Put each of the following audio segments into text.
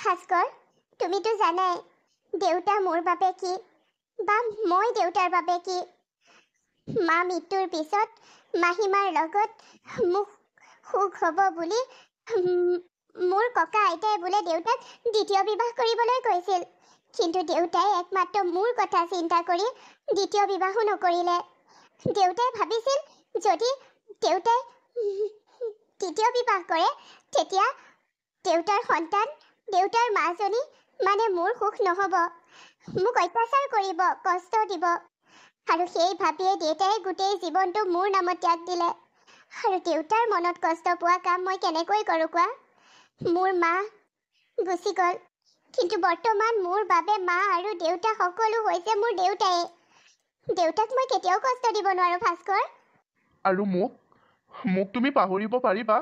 ভাস্কৰ, তুমিতো জানাই দেউতা মোৰ বাবে কি বা মই দেউতাৰ বাবে কি। মা মৃত্যুৰ পিছত মাহীমাৰ লগত মোক সুখ হ'ব বুলি মোৰ ককা আইতাই বোলে দেউতাক দ্বিতীয় বিবাহ কৰিবলৈ কৈছিল, কিন্তু দেউতাই একমাত্ৰ মোৰ কথা চিন্তা কৰি দ্বিতীয় বিবাহো নকৰিলে। দেউতাই ভাবিছিল যদি দেউতাই দ্বিতীয় বিবাহ কৰে তেতিয়া দেউতাৰ সন্তান দেউতাৰ মাজনী মানে মোৰ সুখ নহ'ব, মোক অত্যাচাৰ কৰিব, কষ্ট দিব, আৰু সেই ভাবিয়ে দেউতাই গোটেই জীৱনটো মোৰ নামত ত্যাগ দিলে। আৰু দেউতাৰ মনত কষ্ট পোৱা কাম মই কেনেকৈ কৰোঁ কোৱা? মোৰ মা গুচি গ'ল, কিন্তু বৰ্তমান মোৰ বাবে মা আৰু দেউতা সকলো হৈছে মোৰ দেউতাই। দেউতাক মই কেতিয়াও কষ্ট দিব নোৱাৰোঁ ভাস্কৰ। আৰু মোক তুমি পাহৰিব পাৰিবা?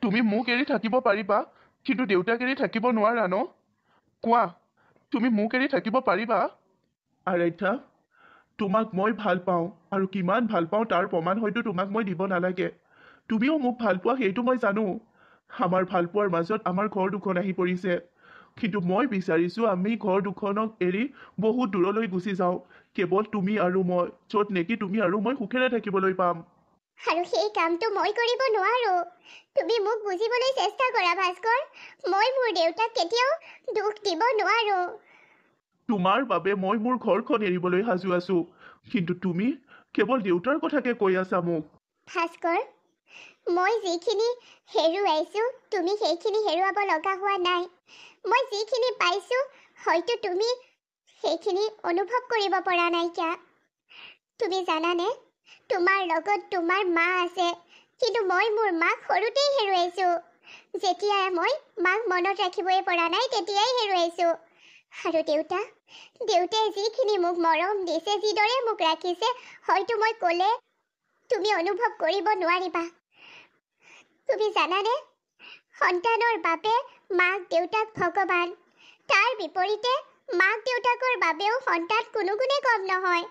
তুমি মোক এৰি থাকিব পাৰিবা, কিন্তু দেউতাক এৰি থাকিব নোৱাৰা ন? কোৱা, তুমি মোক এৰি থাকিব পাৰিবা? আৰাধ্যা, তোমাক মই ভাল পাওঁ, আৰু কিমান ভাল পাওঁ তাৰ প্ৰমাণ হয়তো তোমাক মই দিব নালাগে। তুমিও মোক ভাল পোৱা সেইটো মই জানো। আমাৰ ভাল পোৱাৰ মাজত আমাৰ ঘৰ দুখন আহি পৰিছে, কিন্তু মই বিচাৰিছোঁ আমি ঘৰ দুখনক এৰি বহুত দূৰলৈ গুচি যাওঁ, কেৱল তুমি আৰু মই, য'ত নেকি তুমি আৰু মই সুখেৰে থাকিবলৈ পাম। আৰু সেই কামটো মই কৰিব নোৱাৰোঁ। তুমি মোক বুজিবলৈ চেষ্টা কৰা ভাস্কৰ। মই মোৰ দেউতাক কেতিয়াও দুখ দিব নোৱাৰোঁ। তোমাৰ বাবে মই মোৰ ঘৰখন এৰিবলৈ সাজু আছো, কিন্তু তুমি কেৱল দেউতাৰ কথাকে কৈ আছা মোক। ভাস্কৰ, মই যিখিনি হেৰুৱাইছোঁ তুমি সেইখিনি হেৰুৱাব লগা হোৱা নাই। মই যিখিনি পাইছোঁ হয়তো তুমি সেইখিনি অনুভৱ কৰিব পৰা নাইকিয়া। তুমি জানানে, তোমাৰ লগত তোমাৰ মা আছে, কিন্তু মই মোৰ মাক সৰুতেই হেৰুৱাইছোঁ। যেতিয়াই মই মাক মনত ৰাখিবই পৰা নাই তেতিয়াই হেৰুৱাইছোঁ। আৰু দেউতাই যিখিনি মোক মৰম দিছে, যিদৰে মোক ৰাখিছে, হয়তো মই ক'লে তুমি অনুভৱ কৰিব নোৱাৰিবা। তুমি জানানে, সন্তানৰ বাবে মাক দেউতাক ভগৱান, তাৰ বিপৰীতে মাক দেউতাকৰ বাবেও সন্তান কোনো গুণে কম নহয়।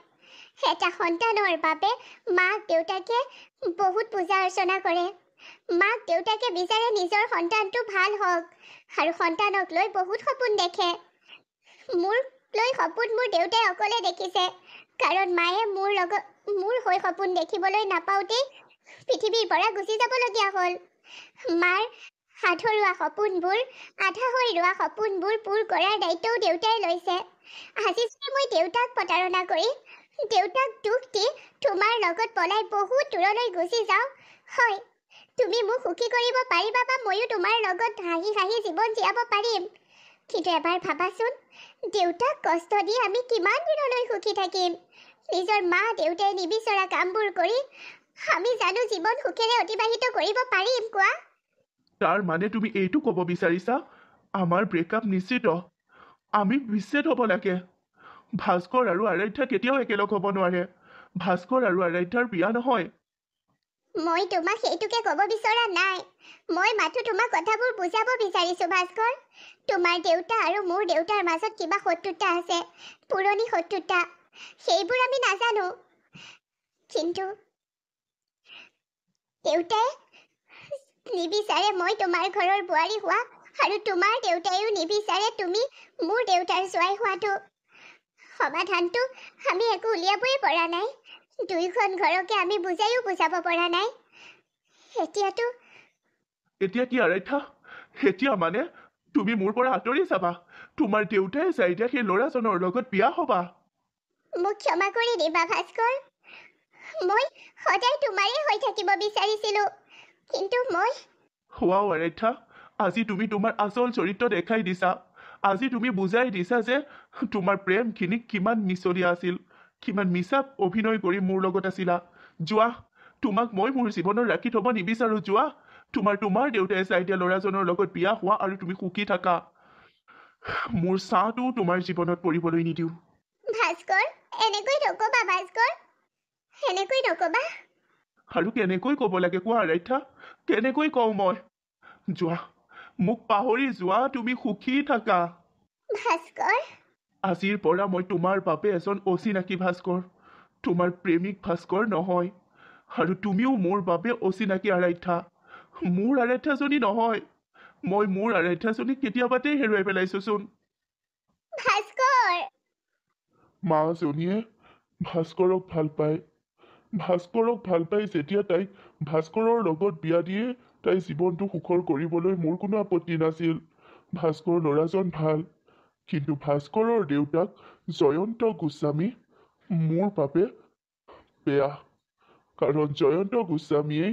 এটা সন্তানৰ বাবে মাক দেউতাকে বহুত পূজা অৰ্চনা কৰে। মাক দেউতাকে বিচাৰে নিজৰ সন্তানটো ভাল হওক, আৰু সন্তানক লৈ বহুত সপোন দেখে। মোৰ লৈ সপোন মোৰ দেউতাই অকলে দেখিছে, কাৰণ মায়ে মোৰ হৈ সপোন দেখিবলৈ নাপাওঁতেই পৃথিৱীৰ পৰা গুচি যাবলগীয়া হ'ল। মাৰ আধৰুৱা সপোনবোৰ, আধা হৈ ৰোৱা সপোনবোৰ পূৰ কৰাৰ দায়িত্বও দেউতাই লৈছে। আজি যদি মই দেউতাক প্ৰতাৰণা কৰি, দেউতাক দুখ দি তোমাৰ লগত পলাই বহুত দূৰলৈ গুচি যাওঁ, হয়, তুমি মোক সুখী কৰিব পাৰিবা বা ময়ো তোমাৰ লগত হাঁহি হাঁহি জীৱন জীয়াব পাৰিম। কিন্তু এবাৰ ভাবাচোন, দেউতাক কষ্ট দি আমি কিমান দিনলৈ সুখী থাকিম? নিজৰ মা দেউতাই নিবিচৰা কামবোৰ কৰি আমি জানো জীৱন সুখেৰে অতিবাহিত কৰিব পাৰিম কোৱা? তাৰ মানে তুমি এইটো ক'ব বিচাৰিছা আমাৰ ব্ৰেকআপ নিশ্চিত, আমি বিচ্ছেদ হ'ব লাগে? ভাস্কৰ আৰু আৰাধ্যা কেতিয়াও একেলগ হ'ব নোৱাৰে। ভাস্কৰ আৰু আৰাধ্যাৰ বিয়া নহয়। মই তোমাক সেইটোকে ক'ব বিচৰা নাই। মই মাথো তোমাক কথাবোৰ বুজাব বিচাৰিছো ভাস্কৰ। তোমাৰ দেউতা আৰু মোৰ দেউতাৰ মাজত কিবা শত্ৰুতা আছে, পুৰণি শত্ৰুতা। সেইবোৰ আমি নাজানো, কিন্তু দেউতাই নিবিচাৰে মই তোমাৰ ঘৰৰ বোৱাৰী হোৱা, আৰু তোমাৰ দেউতাইও নিবিচাৰে তুমি মোৰ দেউতাৰ জোৱাই হোৱাটো। সমাধানটো আমি একো উলিয়াবই পৰা নাই। দুইখন ঘৰকে আমি বুজাব পৰা নাই। এতিয়া কি আৰাধ্যা? এতিয়া মানে তুমি মোৰ পৰা আঁতৰি যাবা? তোমাৰ দেউতাই যাই দিয়া সেই ল'ৰাজনৰ লগত বিয়া হ'বা? মোক ক্ষমা কৰি দিবা ভাস্কৰ। মই সদায় তোমাৰেই হৈ থাকিব বিচাৰিছিলো, কিন্তু হোৱাও আৰাধ্যা, আজি তুমি তোমাৰ আচল চৰিত্ৰ দেখাই দিছা। আজি তুমি বুজাই দিছা যে তোমাৰ প্ৰেমখিনি কিমান মিছলীয়া আছিল, কিমান মিছা অভিনয় কৰি মোৰ লগত আছিলা। যোৱা, তোমাক মই মোৰ জীৱনত ৰাখি থ'ব নিবিচাৰো। যোৱা, তোমাৰ দেউতাই চাই দিয়া ল'ৰাজনৰ লগত বিয়া হোৱা আৰু তুমি সুখী থাকা। মোৰ ছাঁটোও তোমাৰ জীৱনত পৰিবলৈ নিদিওঁ। ভাস্কৰ, এনেকৈ নকবা ভাস্কৰ, এনেকৈ নকবা। আৰু কেনেকৈ ক'ব লাগে কোৱা আৰাধ্যা? কেনেকৈ কওঁ মই? যোৱা, মোক পাহৰি যোৱা, তুমি সুখী থাকা। ভাস্কৰ, আজিৰ পৰা মই তোমাৰ বাবে এজন অচিনাকি ভাস্কৰ, তোমাৰ প্ৰেমিক ভাস্কৰ নহয়। আৰু তুমিও মোৰ বাবে অচিনাকি আৰাধ্যা, মোৰ আৰাধ্যাজনী নহয়। মই মোৰ আৰাধ্যাজনীক কেতিয়াবাতেই হেৰুৱাই পেলাইছোচোন। ভাস্কৰ মাজনীয়ে ভাস্কৰক ভাল পায়। ভাস্কৰক ভাল পাই যেতিয়া তাইক ভাস্কৰৰ লগত বিয়া দিয়ে তাই জীৱনটো সুখৰ কৰিবলৈ মোৰ কোনো আপত্তি নাছিল। ভাস্কৰ ল'ৰাজন ভাল, কিন্তু ভাস্কৰৰ দেউতাক জয়ন্ত গোস্বামী মোৰ বাবে বেয়া। কাৰণ জয়ন্ত গোস্বামীয়ে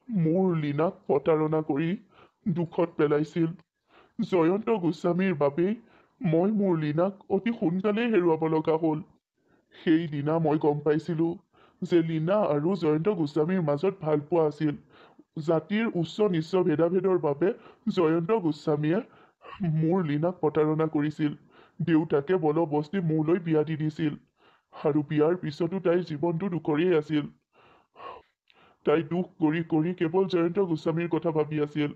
মোৰ লীনাক প্ৰতাৰণা কৰি দুখত পেলাইছিল। জয়ন্ত গোস্বামীৰ বাবেই মই মোৰ লীনাক অতি সোনকালেই হেৰুৱাব লগা হ'ল। সেইদিনা মই গম পাইছিলোঁ যে লীনা আৰু জয়ন্ত গোস্বামীৰ মাজত ভালপোৱা আছিল। জাতিৰ উচ্চ নিচ্চ ভেদাভেদৰ বাবে জয়ন্ত গোস্বামীয়ে মোৰ লীনাক প্ৰতাৰণা কৰিছিল। দেউতাকে বলবস্তি মোলৈ বিয়া দি দিছিল আৰু বিয়াৰ পিছতো তাইৰ জীৱনটো দুখৰেই আছিল। তাই দুখ কৰি কৰি কেৱল জয়ন্ত গোস্বামীৰ কথা ভাবি আছিল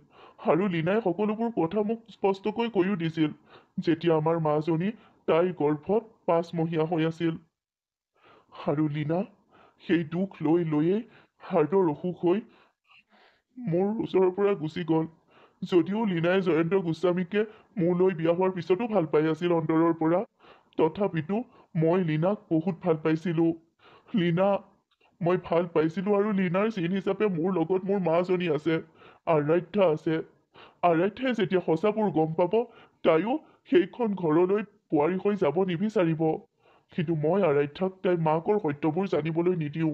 আৰু লীনাই সকলোবোৰ কথা মোক স্পষ্টকৈ কৈও দিছিল যেতিয়া আমাৰ মাজনী তাইৰ গৰ্ভত 5 মহীয়া হৈ আছিল। আৰু লীনা সেই দুখ লৈ লৈয়েই হাৰ্টৰ অসুখ হৈ মোৰ ওচৰৰ পৰা গুচি গ'ল। যদিও লীনাই জয়ন্ত গোস্বামীকে মোলৈ বিয়া হোৱাৰ পিছতো ভাল পাই আছিল অন্তৰৰ পৰা, তথাপিতো মই লীনাক বহুত ভাল পাইছিলোঁ। লীনা মই ভাল পাইছিলোঁ আৰু লীনাৰ চিন হিচাপে মোৰ লগত মোৰ মাজনী আছে, আৰাধ্যা আছে। আৰাধ্যাই যেতিয়া সঁচাবোৰ গম পাব তাইও সেইখন ঘৰলৈ বোৱাৰী হৈ যাব নিবিচাৰিব। কিন্তু মই আৰাধ্যাক তাইৰ মাকৰ সত্যবোৰ জানিবলৈ নিদিওঁ।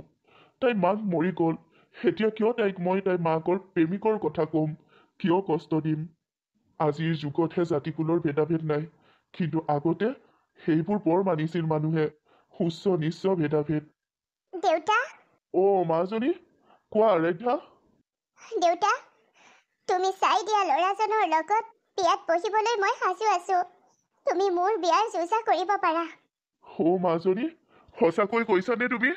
তাইৰ মাক মৰি গ'ল, এতিয়া কিয় তাইক মই তাইৰ মাকৰ প্ৰেমিকৰ কথা ক'ম, কিয় কষ্ট দিম? আজিৰ যুগতহে জাতিকুলৰ ভেদাভেদ নাই, কিন্তু আগতে সেইবোৰ বৰ মানিছিল মানুহে, উচ্চ নিচ্চ ভেদাভেদ। দেউতা মাজনী কোৱা আৰাধ্যা। দেউতা তুমি চাই দিয়া ল'ৰাজনৰ লগত বিয়াত বহিবলৈ মই সাজু আছো। তুমি মোৰ বিয়াৰ যুঁজা কৰিব পাৰা। মাজনী সঁচাকৈ কৈছানে তুমি?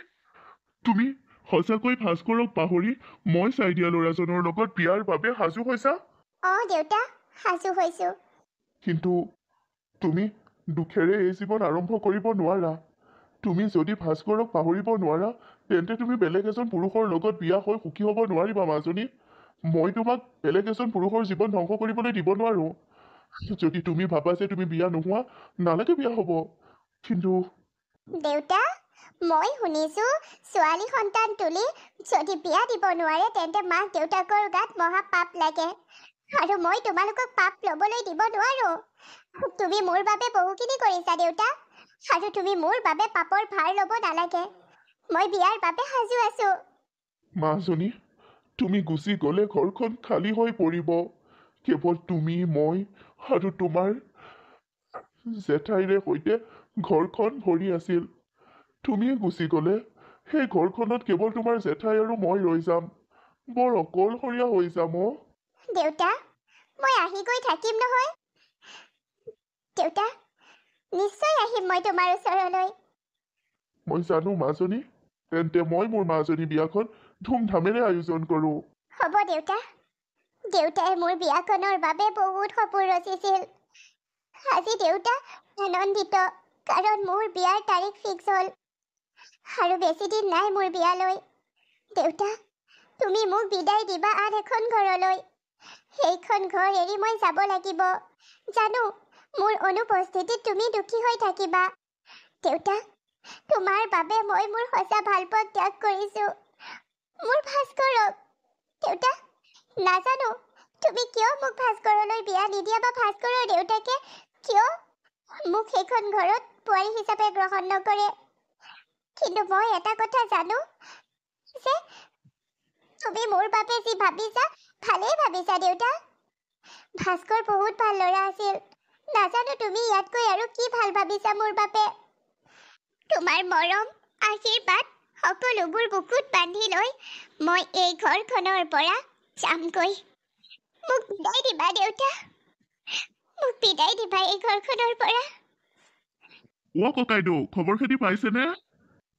তুমি সঁচাকৈ ভাস্কৰক পাহৰি মই চাই দিয়া ল'ৰাজনৰ লগত বিয়াৰ বাবে সাজু হৈছা? দেউতা সাজু হৈছো। কিন্তু তুমি দুখেৰে এই জীৱন আৰম্ভ কৰিব নোৱাৰা। তুমি যদি ভাস্কৰক পাহৰিব নোৱাৰা তেন্তে তুমি বেলেগ এজন পুৰুষৰ লগত বিয়া হৈ সুখী হ'ব নোৱাৰিবা মাজনী। মই তোমাক বেলেগ এজন পুৰুষৰ জীৱন ধ্বংস কৰিবলৈ দিব নোৱাৰো। যদি তুমি ভাবা যে তুমি বিয়া নোহোৱা, নালাগে বিয়া হ'ব। কিন্তু দেউতা মই শুনিছো ছোৱালী সন্তান তুলি যদি বিয়া দিব নোৱাৰে তেন্তে মাক দেউতাকৰ গাত মহা পাপ লাগে, আৰু মই তোমালোকক পাপ ল'বলৈ দিব নোৱাৰো। তুমি মোৰ বাবে বহুখিনি কৰিছা দেউতা, আৰু তুমি মোৰ বাবে পাপৰ ভাৰ ল'ব নালাগে। মই বিয়াৰ বাবে সাজু আছো। মাজনী তুমি গুচি গ'লে ঘৰখন খালী হৈ পৰিব। কেৱল তুমি মই আৰু তোমাৰ জেঠাইৰে সৈতে ঘৰখন ভৰি আছিল। তুমি গুচি গ'লে সেই ঘৰখনত কেৱল তোমাৰ জেঠাই আৰু মই ৰৈ যাম। বৰ অকলশৰীয়া হৈ যাম। দেউতা মই আহি গৈ থাকিম নহয়। দেউতা নিশ্চয় আহিম মই তোমাৰ ওচৰলৈ। মই জানো মাজনী। তেন্তে মই মোৰ মাজনী বিয়াখন ধুমধামেৰে আয়োজন কৰোঁ। হ'ব দেউতা। দেউতাই মোৰ বিয়াখনৰ বাবে বহুত সপোন ৰচিছিল। আজি দেউতা আনন্দিত কাৰণ মোৰ বিয়াৰ তাৰিখ ফিক্স হ'ল আৰু বেছি দিন নাই মোৰ বিয়ালৈ। দেউতা তুমি মোক বিদায় দিবা আন এখন ঘৰলৈ। সেইখন ঘৰ এৰি মই যাব লাগিব। জানো মোৰ অনুপস্থিতিত তুমি দুখী হৈ থাকিবা। দেউতা তোমাৰ বাবে মই মোৰ সঁচা ভালপোৱাক ত্যাগ কৰিছো, মোৰ ভাস্কৰক। দেউতা নাজানো তুমি কিয় মোক ভাস্কৰলৈ বিয়া নিদিয়া বা ভাস্কৰৰ দেউতাকে কিয় মোক সেইখন ঘৰত বোৱাৰী হিচাপে গ্ৰহণ নকৰে। কিন্তু মই এটা কথা জানো যে তুমি মোৰ বাবে যি ভাবিছা ভালেই ভাবিছা দেউতা। ভাস্কৰ বহুত ভাল ল'ৰা আছিল। নাজানো তুমি ইয়াতকৈ আৰু কি ভাল ভাবিছা মোৰ বাবে। তোমাৰ মৰম আশীৰ্বাদ সকলোবোৰ বুকুত বান্ধি লৈ মই এই ঘৰখনৰ পৰা যামগৈ। মোক বিদায় দিবা দেউতা, মোক বিদায় দিবা এই ঘৰখনৰ পৰা। ককাইদেউ খবৰ খাতি পাইছেনে?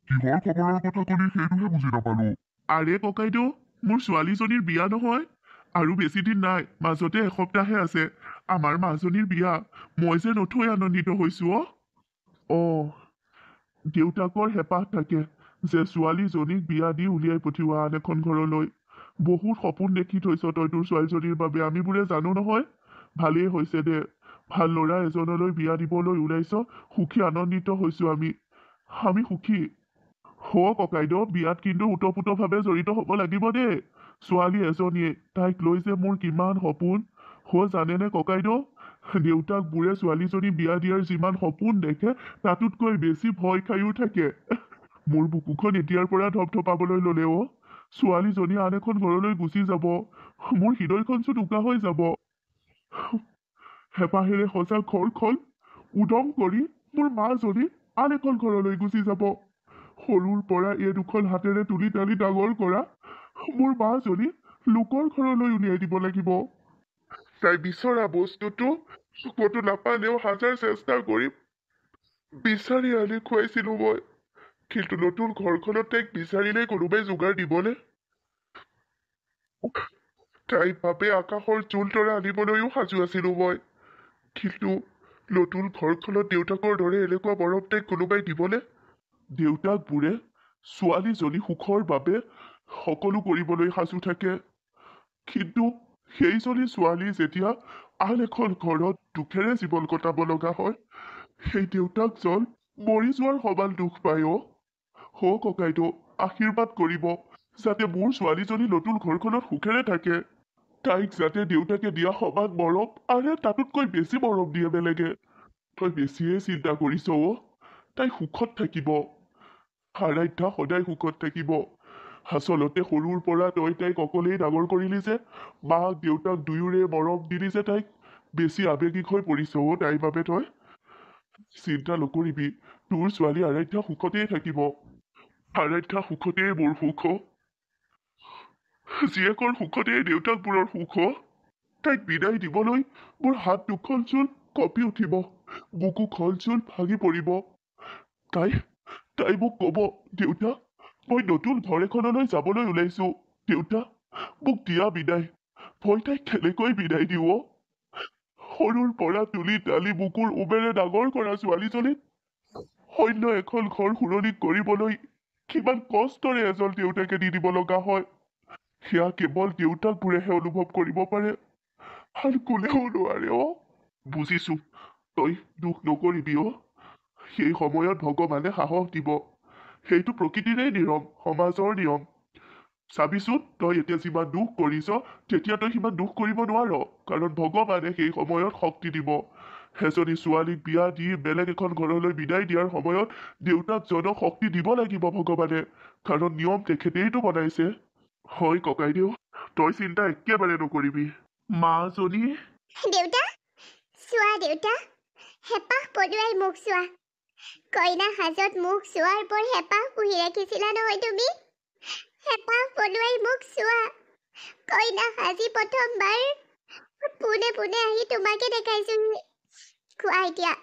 কিহৰ খবৰৰ কথা কলি সেইটোহে বুজি নাপালো। আৰে ককাইদেউ মোৰ ছোৱালীজনীৰ বিয়া নহয়, আৰু বেছি দিন নাই, মাজতে এসপ্তাহহে আছে আমাৰ মাজনীৰ বিয়া। মই যে নথৈ আনন্দিত হৈছো। দেউতাকৰ হেঁপাহ থাকে যে ছোৱালীজনীক বিয়া দি উলিয়াই পঠিওৱা আন এখন ঘৰলৈ। বহুত সপোন দেখি থৈছ তই তোৰ ছোৱালীজনীৰ বাবে, আমিবোৰে জানো নহয়। ভালেই হৈছে দে ভাল ল'ৰা এজনলৈ বিয়া দিবলৈ ওলাইছ সুখী আনন্দিত হৈছো আমি সুখী ককাইদেউ বিয়াত কিন্তু ওতঃপ্ৰোতভাৱে জড়িত হ'ব লাগিব দেই ছোৱালী এজনীয়ে তাইক লৈ যে মোৰ কিমান সপোন জানেনে ককাইদেউ দেউতাকবোৰে ছোৱালীজনী বিয়া দিয়াৰ যিমান সপোন দেখে তাতোতকৈ বেছি ভয় খায়ো থাকে মোৰ বুকুখন এতিয়াৰ পৰা ধপধপাবলৈ ল'লে ছোৱালীজনী আন এখন ঘৰলৈ গুচি যাব মোৰ হৃদয়খন চোন উকা হৈ যাব হেঁপাহেৰে সজা ঘৰখন উদং কৰি মোৰ মাজনী আন এখন ঘৰলৈ গুচি যাব সৰুৰ পৰা এই দুখন হাতেৰে তুলি তালি ডাঙৰ কৰা মোৰ মাজনী লোকৰ ঘৰলৈ উলিয়াই দিব লাগিব তাই বিচৰা বস্তুটো ক'তো নাপালেও হাজাৰ চেষ্টা কৰি বিচাৰি আনি খুৱাইছিলো মই কিন্তু নতুন ঘৰখনত তাইক বিচাৰিলে কোনোবাই যোগাৰ দিবনে তাইৰ বাবে আকাশৰ জোল তৰা আনিবলৈও সাজু আছিলো মই কিন্তু নতুন ঘৰখনত দেউতাকৰ দৰে এনেকুৱা মৰম তাইক কোনোবাই দিবনে দেউতাকবোৰে ছোৱালীজনী সুখৰ বাবে সকলো কৰিবলৈ সাজু থাকে কিন্তু সেইজনী ছোৱালী যেতিয়া আন এখন ঘৰত দুখেৰে জীৱন কটাব লগা হয় সেই দেউতাকজন মৰি যোৱাৰ সমান দুখ পায় ককাইদেউ আশীৰ্বাদ কৰিব যাতে মোৰ ছোৱালীজনী নতুন ঘৰখনত সুখেৰে থাকে তাইক যাতে দেউতাকে দিয়া সমান মৰম আৰু তাতোতকৈ বেছি মৰম দিয়ে বেলেগে তই বেছিয়ে চিন্তা কৰিছ তাই সুখত থাকিব আৰাধ্যা সদায় সুখত থাকিব আচলতে সৰুৰ পৰা তই তাইক অকলেই ডাঙৰ কৰিলি যে মাক দেউতাক দুয়োৰে মৰম দিলি যে তাইক বেছি আৱেগিক হৈ পৰিছ তাইৰ বাবে তই চিন্তা নকৰিবি তোৰ ছোৱালী আৰাধ্যা সুখতেই থাকিব আৰাধ্যা সুখতেই মোৰ সুখ জীয়েকৰ সুখতেই দেউতাকবোৰৰ সুখ তাইক বিদায় দিবলৈ মোৰ হাত দুখন চোন কঁপি উঠিব বুকু খন চোন ভাগি পৰিব তাই মোক ক'ব দেউতা মই নতুন ঘৰ এখনলৈ যাবলৈ ওলাইছো দেউতা মোক দিয়া বিদায় মই তাইক কেনেকৈ বিদায় দিওঁ সৰুৰ পৰা তুলি তালি বুকুৰ উমেৰে ডাঙৰ কৰা ছোৱালীজনীক অন্য এখন ঘৰ সলনি কৰিবলৈ কিমান কষ্টৰে এজন দেউতাকে দি দিব লগা হয় সেয়া কেৱল দেউতাকবোৰেহে অনুভৱ কৰিব পাৰে আৰু কোনেও নোৱাৰে বুজিছো তই দুখ নকৰিবি সেই সময়ত ভগৱানে সাহস দিব সেইটো প্ৰকৃতিৰে নিয়ম সমাজৰ নিয়ম চাবিচোন তই এতিয়া যিমান দুখ কৰিছ তেতিয়া তই সিমান দুখ কৰিব নোৱাৰ কাৰণ ভগৱানে সেই সময়ত শক্তি দিব এজনী ছোৱালীক বিয়া দি বেলেগ এখন ঘৰলৈ বিদায় দিয়াৰ সময়ত দেউতাকজনক শক্তি দিব লাগিব ভগৱানে কাৰণ নিয়ম তেখেতেইতো বনাইছে হয় ককাইদেউ তই চিন্তা একেবাৰে নকৰিবি মাজনী দেউতা চোৱা দেউতা হেঁপাহ পলুৱাই মোক চোৱা কইনা সাজত মোক চোৱাৰ বৰ হেঁপাহ পুহি ৰাখিছিলা নহয় তুমি হেঁপাহ পলুৱাই মোক চোৱা কইনা সাজি প্ৰথমবাৰ পোনে পোনে আহি তোমাকে দেখাইছোহি কোৱা এতিয়া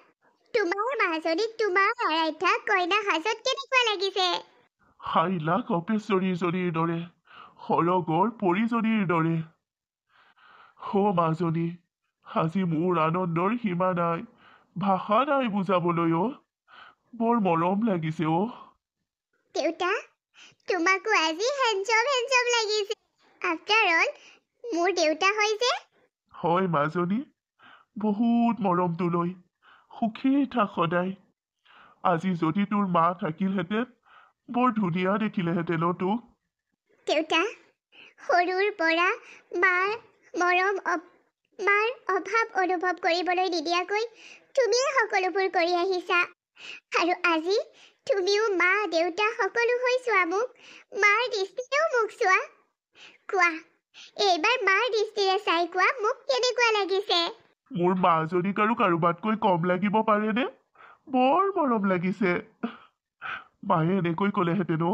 তোমাৰ মাজনীক তোমাৰ আৰাধ্যা কইনা সাজত কেনেকুৱা লাগিছে হাইলা কপেশ্বৰীজনীৰ দৰে সৰগৰ পৰিজনীৰ দৰে মাজনী আজি মোৰ আনন্দৰ সীমা নাই ভাষা নাই বুজাবলৈ বৰ মৰম লাগিছে দেউতা তোমাকো আজি হেণ্ডচম লাগিছে আফটাৰ অল মোৰ দেউতা হয় যে হয় মাজনী বহুত মৰম তোলৈ সুখী থাক সদায় আজি যদি তোৰ মা থাকিলহেঁতেন বৰ ধুনীয়া দেখিলেহেঁতেন তোক দেউতা সৰুৰ পৰা মাৰ মৰম মাৰ অভাৱ অনুভৱ কৰিবলৈ নিদিয়াকৈ তুমিয়ে সকলোবোৰ কৰি আহিছা আৰু আজি তুমিও মা দেউতা সকলো হৈ চোৱা মোক মাৰ দৃষ্টিৰেও মোক চোৱা কোৱা এইবাৰ মাৰ দৃষ্টিৰে চাই কোৱা মোক কেনেকুৱা লাগিছে মোৰ মাজনীক আৰু কাৰোবাতকৈ কম লাগিব পাৰেনে বৰ মৰম লাগিছে মায়ে এনেকৈ ক'লেহেঁতেন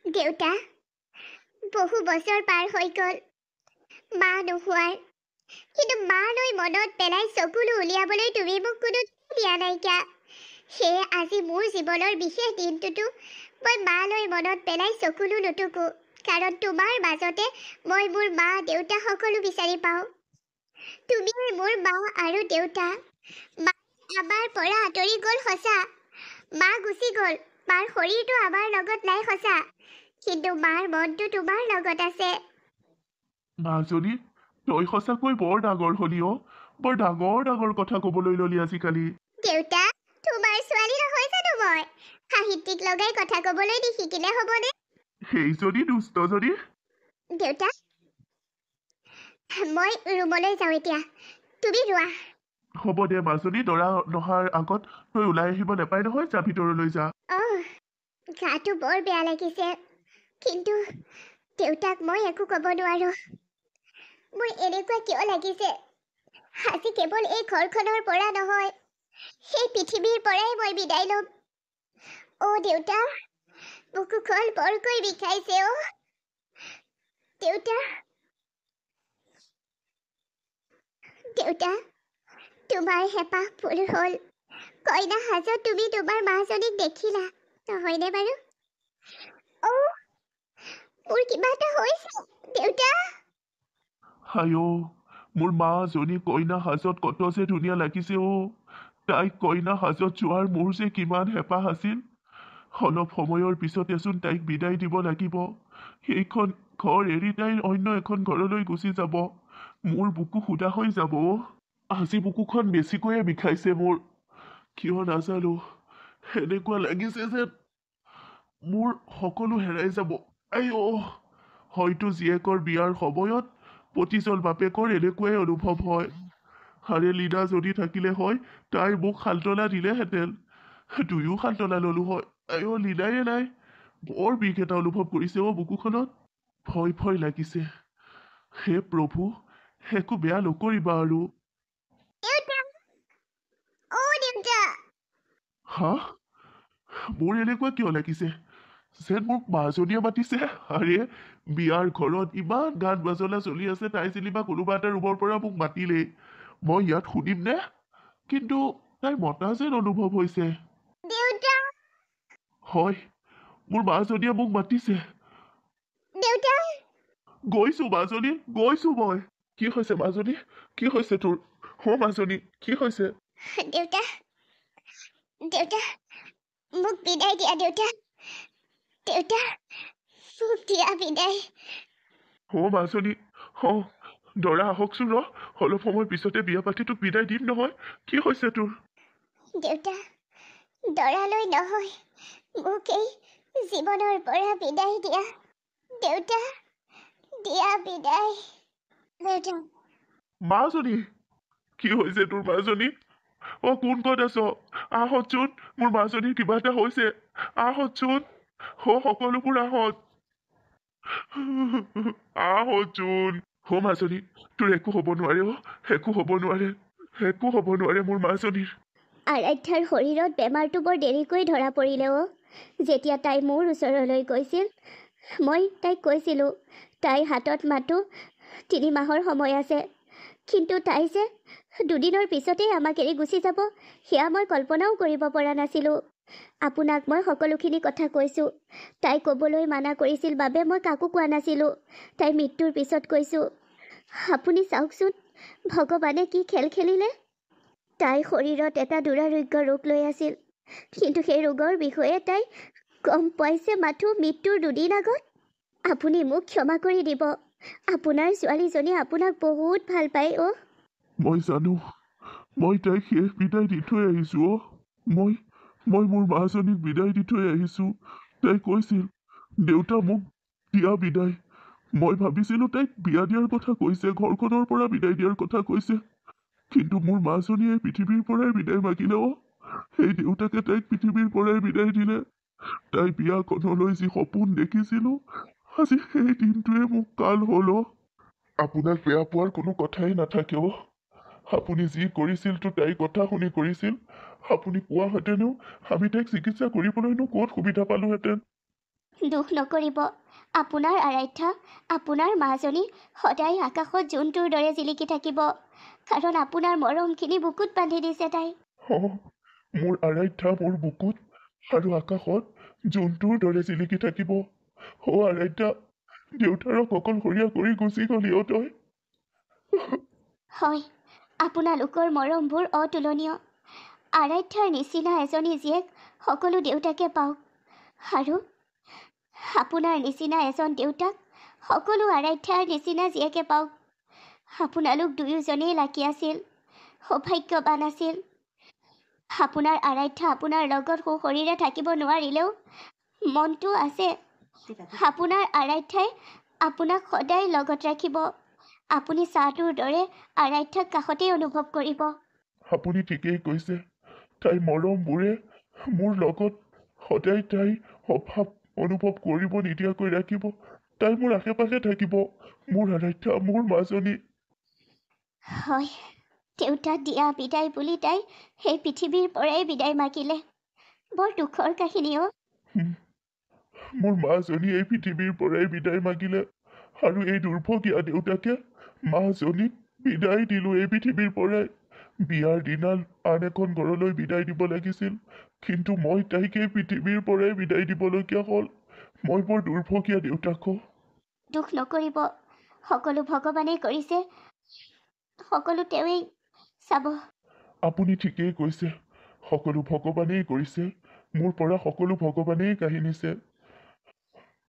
দেউতা বহু বছৰ পাৰ হৈ গ'ল মা নোহোৱাৰ কিন্তু মালৈ মনত পেলাই চকুলো উলিয়াবলৈ তুমি মোক কোনো দিয়া নাইকিয়া সেয়ে আজি মোৰ জীৱনৰ বিশেষ দিনটোতো মই মালৈ মনত পেলাই চকুলো নুটুকো কাৰণ তোমাৰ মাজতে মই মোৰ মা দেউতা সকলো বিচাৰি পাওঁ তুমিয়ে মোৰ মা আৰু দেউতা মা আমাৰ পৰা আঁতৰি গ'ল সঁচা মা গুচি গ'ল মাৰ শৰীৰটো আমাৰ লগত নাই সঁচা কিন্তু মাৰ মনটো তোমাৰ লগত আছে মাজনী তই সঁচাকৈ বৰ ডাঙৰ হলি বৰ ডাঙৰ ডাঙৰ কথা ক'বলৈ ল'লি আজিকালি। দেউতা, তোমাৰ ছোৱালী নহয় জানো মই? সাহিত্যিক লগাই কথা ক'বলৈ দি শিকিলে হ'বনে? সেইজনী দুষ্টজনী। দেউতা, মই ৰুমলৈ যাওঁ এতিয়া। তুমি ৰোৱা। হ'ব দে মাজনী, দৰা নহাৰ আগত তই ওলাই আহিব নাপায় নহয়, যা ভিতৰলৈ যা। গাটো বৰ বেয়া লাগিছে, কিন্তু দেউতাক মই একো ক'ব নোৱাৰো। মোৰ এনেকুৱা কিয় লাগিছে? আজি কেৱল এই ঘৰখনৰ পৰা নহয়, সেই পৃথিৱীৰ পৰাই মই বিদায় ল'ম। দেউতা, বুকুখন বৰকৈ বিষাইছে। দেউতা, দেউতা, তোমাৰ হেঁপাহ ফুল হ'ল। কইনা সাজত তুমি তোমাৰ মাজনীক দেখিলা, নহয়নে বাৰু? মোৰ কিবা এটা হৈছে। দেউতা, হায়, মোৰ মাজনী কইনা সাজত কত যে ধুনীয়া লাগিছে। তাইক কইনা সাজত যোৱাৰ মোৰ যে কিমান হেঁপাহ আছিল। অলপ সময়ৰ পিছতেচোন তাইক বিদায় দিব লাগিব। সেইখন ঘৰ এৰি তাই অন্য এখন ঘৰলৈ গুচি যাব। মোৰ বুকু সুদা হৈ যাব। আজি বুকুখন বেছিকৈয়ে বিষাইছে মোৰ, কিয় নাজানো। এনেকুৱা লাগিছে যে মোৰ সকলো হেৰাই যাব। হয়তো জীয়েকৰ বিয়াৰ সময়ত প্ৰতিজন বাপেকৰ এনেকুৱাই অনুভৱ হয়। আৰে লীনা যদি থাকিলে হয়, তাই মোক সান্তনা দিলেহেঁতেন, দুয়ো সান্তনা ললো হয়। লীনায়ে নাই। বৰ বিষ এটা অনুভৱ কৰিছে বুকুখনত। ভয় ভয় লাগিছে। হে প্ৰভু, একো বেয়া নকৰিবা আৰু। দেউতা, হা? মোৰ এনেকুৱা কিয় লাগিছে যেন মোক মাজনীয়ে মাতিছে? আৰে বিয়াৰ ঘৰত ইমান গান বাজনা চলি আছে, তাই যেনিবা কোনোবা এটা ৰুমৰ পৰা মোক মাতিলেই, মই ইয়াত শুনিম নে? কিন্তু তাই মতা যেন অনুভৱ হৈছে। দেউতা, হয়, মোৰ মাজনীয়ে মোক মাতিছে। দেউতা, গৈছো মাজনী, গৈছো মই। কি হৈছে মাজনী? কি হৈছে তোৰ? মাজনী, কি হৈছে? দেউতা, দেউতা, মোক বিদায় দিয়া। দেউতা, দেউতা, মোক দিয়া বিদায়। মাজনী, দৰা আহকচোন, অলপ সময় পিছতে বিয়া পাতি তোক বিদায় দিম নহয়। কি হৈছে তোৰ? দেউতা, দৰালৈ নহয়, মোক এই জীৱনৰ পৰা বিদায় দিয়া। দেউতা, দিয়া বিদায়। দেউতা, মাজনী, কি হৈছে তোৰ মাজনী? কোন ক'ত আছ? আহতচোন, মোৰ মাজনীৰ কিবা এটা হৈছে। আহতচোন, সকলোবোৰ আহত। আহতচোন। মাজনী, তোৰ একো হ'ব নোৱাৰে। একো হ'ব নোৱাৰে, একো হ'ব নোৱাৰে মোৰ মাজনীৰ। আৰাধ্যাৰ শৰীৰত বেমাৰটো বৰ দেৰিকৈ ধৰা পৰিলে। যেতিয়া তাই মোৰ ওচৰলৈ গৈছিল, মই তাইক কৈছিলোঁ তাইৰ হাতত মাথো 3 মাহৰ সময় আছে, কিন্তু তাই যে 2 দিনৰ পিছতেই আমাক এৰি গুচি যাব, সেয়া মই কল্পনাও কৰিব পৰা নাছিলোঁ। আপোনাক মই সকলোখিনি কথা কৈছোঁ। তাই ক'বলৈ মানা কৰিছিল বাবে মই কাকো কোৱা নাছিলোঁ। তাই মৃত্যুৰ পিছত কৈছোঁ। আপুনি চাওকচোন, ভগৱানে কি খেল খেলিলে। তাই শৰীৰত এটা দুৰাৰোগ্য ৰোগ লৈ আছিল, কিন্তু সেই ৰোগৰ বিষয়ে তাই গম পাইছে মাথো মৃত্যুৰ 2 দিন আগত। আপুনি মোক ক্ষমা কৰি দিব। আপোনাৰ ছোৱালীজনী আপোনাক বহুত ভাল পায়। মই জানো, মই তাইক শেষ বিদায় দি থৈ আহিছোঁ। মই মোৰ মাজনীক বিদায় দি থৈ আহিছোঁ। তাই কৈছিল দেউতা মোক দিয়া বিদায়। মই ভাবিছিলোঁ তাইক বিয়া দিয়াৰ কথা কৈছে, ঘৰখনৰ পৰা বিদায় দিয়াৰ কথা কৈছে, কিন্তু মোৰ মাজনীয়ে পৃথিৱীৰ পৰাই বিদায় মাগিলে। সেই দেউতাকে তাইক পৃথিৱীৰ পৰাই বিদায় দিলে। তাই বিয়াখনলৈ যি সপোন দেখিছিলোঁ, আজি সেই দিনটোৱে মোক কাল হ'ল। আপোনাক বেয়া পোৱাৰ কোনো কথাই নাথাকে। আপুনি যি কৰিছিল তো তাইৰ কথা শুনি কৰিছিল। আপুনি কোৱাহেঁতেনো আমি তাইক চিকিৎসা কৰিবলৈনো ক'ত সুবিধা পালোহেঁতেন। দুখ নকৰিব। আপোনাৰ আৰাধ্যা, আপোনাৰ মাজনী সদায় আকাশত জোনটোৰ দৰে জিলিকি থাকিব, কাৰণ আপোনাৰ মৰমখিনি বুকুত বান্ধি দিছে তাই। মোৰ আৰাধ্যা মোৰ বুকুত আৰু আকাশত জোনটোৰ দৰে জিলিকি থাকিব। আৰাধ্যা, দেউতাৰক অকলশৰীয়া কৰি গুচি গলি তই। হয়, আপোনালোকৰ মৰমবোৰ অতুলনীয়। আৰাধ্যাৰ নিচিনা এজনী জীয়েক সকলো দেউতাকে পাওক, আৰু আপোনাৰ নিচিনা এজন দেউতাক সকলো আৰাধ্যাৰ নিচিনা জীয়েকে পাওক। আপোনালোক দুয়োজনেই লাকি আছিল। সৌভাগ্যৱান আছিল। আপোনাৰ আৰাধ্যা আপোনাৰ লগত সুশৰীৰে থাকিব নোৱাৰিলেও মনটো আছে। আপোনাৰ আৰাধ্যাই আপোনাক সদায় লগত ৰাখিব। আপুনি চাহটোৰ দৰে আৰাধ্যাক কাষতেই অনুভৱ কৰিব। আপুনি ঠিকেই কৈছে। তাই মৰমবোৰে মোৰ লগত সদায় তাই অভাৱ অনুভৱ কৰিব নিদিয়াকৈ ৰাখিব। তাই মোৰ আশে পাশে থাকিব। মোৰ আৰাধ্যা, মোৰ মাজনী। হয়, দেউতাক দিয়া বিদায় বুলি তাই সেই পৃথিৱীৰ পৰাই বিদায় মাগিলে। বৰ দুখৰ কাহিনী অ'। মোৰ মাজনী এই পৃথিৱীৰ পৰাই বিদায় মাগিলে, আৰু এই দুৰ্ভগীয়া দেউতাকে মাজনীক বিদায় দিলো এই পৃথিৱীৰ পৰাই। বিয়াৰ দিনা আন এখন ঘৰলৈ বিদায় দিব লাগিছিল, কিন্তু মই তাইক এই পৃথিৱীৰ পৰাই বিদায় দিবলগীয়া হ'ল। মই বৰ দুৰ্ভগীয়া দেউতাক। দুখ নকৰিব, সকলো ভগৱানেই কৰিছে, সকলো তেওঁৱেই চাব। আপুনি ঠিকেই কৈছে, সকলো ভগৱানেই কৰিছে। মোৰ পৰা সকলো ভগৱানেই কাঢ়ি নিছে।